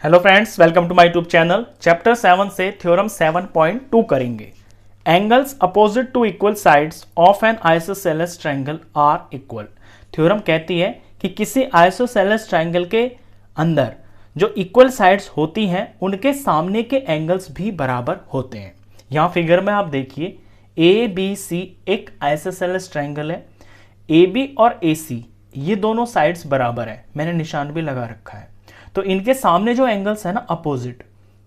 Hello friends, welcome to my YouTube channel. Chapter 7 से theorem 7.2 करेंगे। Angles opposite to equal sides of an isosceles triangle are equal. Theorem कहती है कि किसी isosceles triangle के अंदर जो इक्वल साइड्स होती हैं उनके सामने के एंगल्स भी बराबर होते हैं। यहाँ फिगर में आप देखिए ए बी सी एक आइसोसेलेस ट्रायंगल है। ए बी और ए सी ये दोनों साइड्स बराबर है, मैंने निशान भी लगा रखा है। तो इनके सामने जो एंगल्स है ना अपोजिट,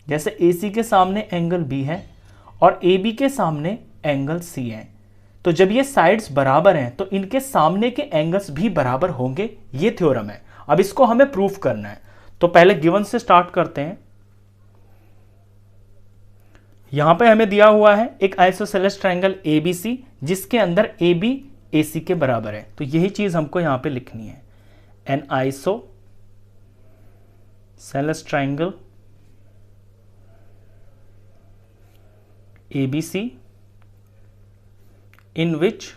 जैसे AC के सामने एंगल B है और AB के सामने एंगल C है। तो जब ये साइड्स बराबर हैं तो इनके सामने के एंगल्स भी बराबर होंगे, ये थ्योरम है। अब इसको हमें प्रूफ करना है, तो पहले गिवन से स्टार्ट करते हैं। यहां पे हमें दिया हुआ है एक आइसोसेलेस ट्रायंगल ABC जिसके अंदर AB AC के बराबर है। तो यही चीज हमको यहां पे लिखनी है। N isosceles triangle ABC in which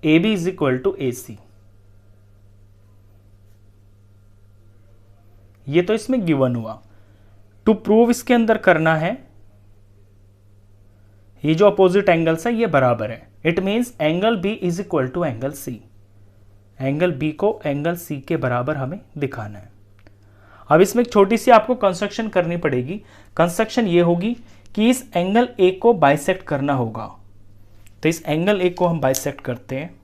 AB is equal to AC। ये तो इसमें गिवन हुआ। टू प्रूव इसके अंदर करना है ये जो अपोजिट एंगल्स है ये बराबर है। It means angle B is equal to angle C। Angle B को एंगल C के बराबर हमें दिखाना है। अब इसमें एक छोटी सी आपको कंस्ट्रक्शन करनी पड़ेगी। कंस्ट्रक्शन ये होगी कि इस एंगल A को बाइसेक्ट करना होगा। तो इस एंगल A को हम बाइसेक्ट करते हैं।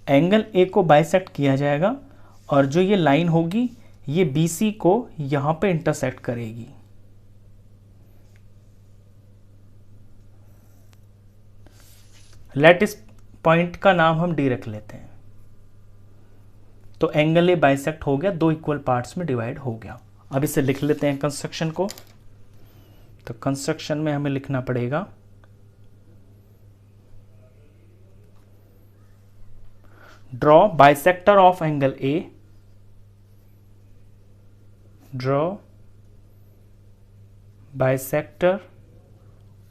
एंगल A को बाइसेक्ट किया जाएगा और जो ये लाइन होगी ये BC को यहां पे इंटरसेक्ट करेगी। लेट इस पॉइंट का नाम हम D रख लेते हैं। तो एंगल A बाइसेक्ट हो गया, दो इक्वल पार्ट्स में डिवाइड हो गया। अब इसे लिख लेते हैं कंस्ट्रक्शन को। तो कंस्ट्रक्शन में हमें लिखना पड़ेगा draw bisector of angle A। Draw bisector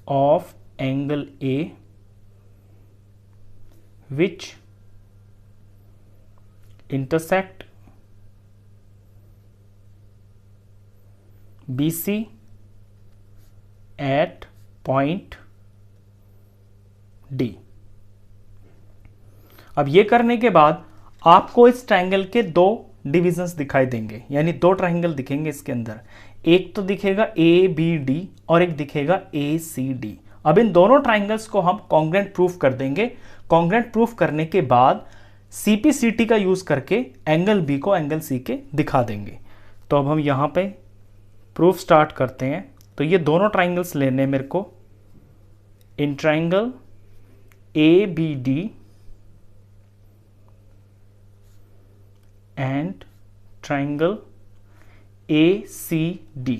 of angle A which intersect BC at point D। अब ये करने के बाद आपको इस ट्रायंगल के दो डिविजन्स दिखाई देंगे, यानी दो ट्रायंगल दिखेंगे इसके अंदर। एक तो दिखेगा ABD और एक दिखेगा ACD। अब इन दोनों ट्रायंगल्स को हम कॉन्ग्रुएंट प्रूफ कर देंगे। कॉन्ग्रुएंट प्रूफ करने के बाद CPCT का यूज करके एंगल B को एंगल C के दिखा देंगे। तो अब हम यहां पे प्रूफ स्टार्ट करते हैं। तो ये दोनों ट्रायंगल्स लेने हैं मेरे को। In triangle ABD and triangle ACD।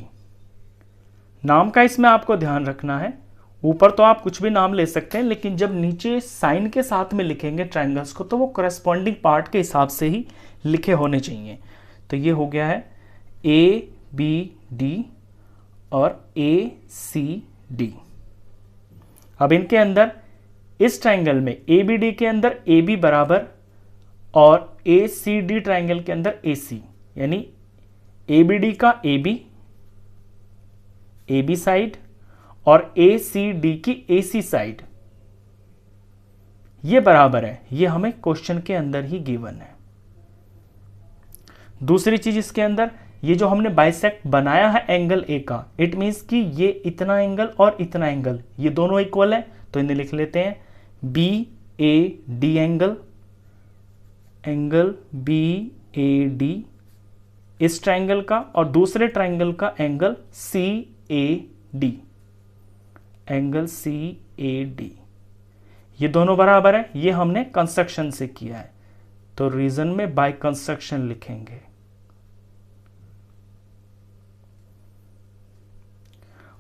नाम का इसमें आपको ध्यान रखना है। ऊपर तो आप कुछ भी नाम ले सकते हैं, लेकिन जब नीचे साइन के साथ में लिखेंगे ट्रायंगल्स को तो वो करस्पॉन्डिंग पार्ट के हिसाब से ही लिखे होने चाहिए। तो ये हो गया है ABD और ACD। अब इनके अंदर इस ट्रायंगल में ABD के अंदर AB बराबर और ACD ट्रायंगल के अंदर AC, यानी ABD का AB साइड और ACD की AC साइड ये बराबर है। ये हमें क्वेश्चन के अंदर ही गिवन है। दूसरी चीज इसके अंदर ये जो हमने बाइसेक्ट बनाया है एंगल A का, इट मींस कि ये इतना एंगल और इतना एंगल ये दोनों इक्वल है। तो इन्हें लिख लेते हैं BAD एंगल, एंगल BAD इस ट्रायंगल का, और दूसरे ट्रायंगल का एंगल CAD, एंगल CAD ये दोनों बराबर है। ये हमने कंस्ट्रक्शन से किया है, तो रीजन में बाय कंस्ट्रक्शन लिखेंगे।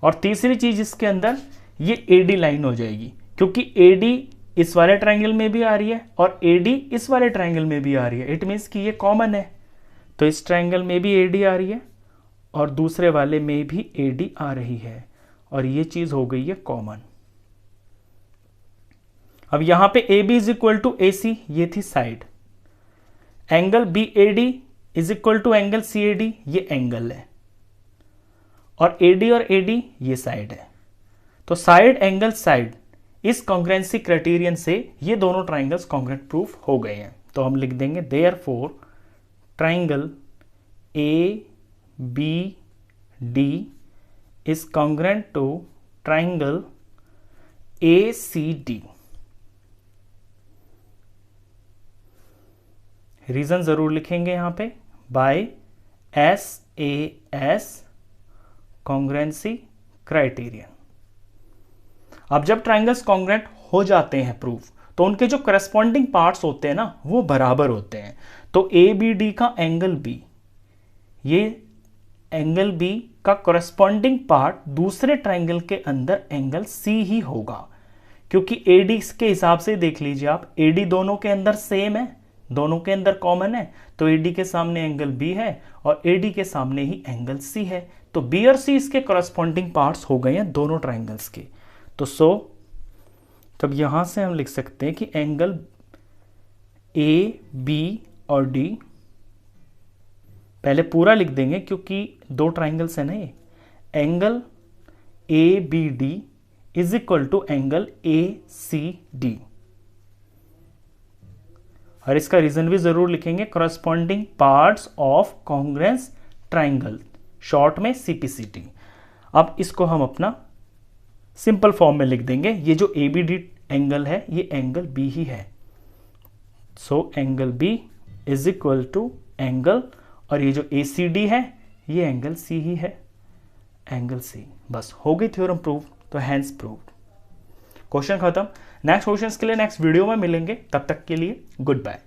और तीसरी चीज इसके अंदर ये AD लाइन हो जाएगी, क्योंकि AD इस वाले ट्रायंगल में भी आ रही है और AD इस वाले ट्रायंगल में भी आ रही है। इट मीन्स कि ये कॉमन है। तो इस ट्रायंगल में भी AD आ रही है और दूसरे वाले में भी AD आ रही है, और ये चीज हो गई है कॉमन। अब यहां पे AB is equal to AC, ये थी side. Angle B A D is equal to angle C A D, ये एंगल है, और ए डी और ए डी ये साइड है। तो साइड एंगल साइड, इस कॉन्ग्रुएंसी क्राइटेरियन से ये दोनों ट्राइंगल्स कॉन्ग्रुएंट प्रूफ हो गए हैं। तो हम लिख देंगे therefore triangle A B D is congruent to triangle A C D. Reason जरूर लिखेंगे यहां पे, by S A S congruency criterion. अब जब ट्राइंगल्स कॉन्ग्रुएंट हो जाते हैं प्रूफ, तो उनके जो करस्पॉन्डिंग पार्ट्स होते हैं ना वो बराबर होते हैं। तो ए बी डी का एंगल बी, ये एंगल बी का करस्पॉन्डिंग पार्ट दूसरे ट्राइंगल के अंदर एंगल सी ही होगा, क्योंकि ए डी के हिसाब से देख लीजिए आप, ए डी दोनों के अंदर सेम है, दोनों के अंदर कॉमन है, तो ए डी के सामने एंगल बी है और ए डी के सामने ही एंगल सी है। तो बी और सी इसके करस्पॉन्डिंग पार्ट्स हो गए हैं दोनों ट्राइंगल्स के। तो तब यहां से हम लिख सकते हैं कि एंगल ए बी और डी, पहले पूरा लिख देंगे क्योंकि दो ट्राइंगल्स है ना ये, angle A B D is equal to angle A C D. और इसका रीजन भी जरूर लिखेंगे, corresponding parts of congruence triangle, short में सीपीसीटी। अब इसको हम अपना सिंपल फॉर्म में लिख देंगे, ये जो ए बी डी एंगल है ये एंगल बी ही है। So angle B is equal to angle, और ये जो ए सी डी है ये एंगल सी ही है, एंगल सी। बस हो गई थ्योरम प्रूव, तो हैंस प्रूव्ड। क्वेश्चन खत्म। नेक्स्ट क्वेश्चंस के लिए नेक्स्ट वीडियो में मिलेंगे, तब तक के लिए गुड बाय।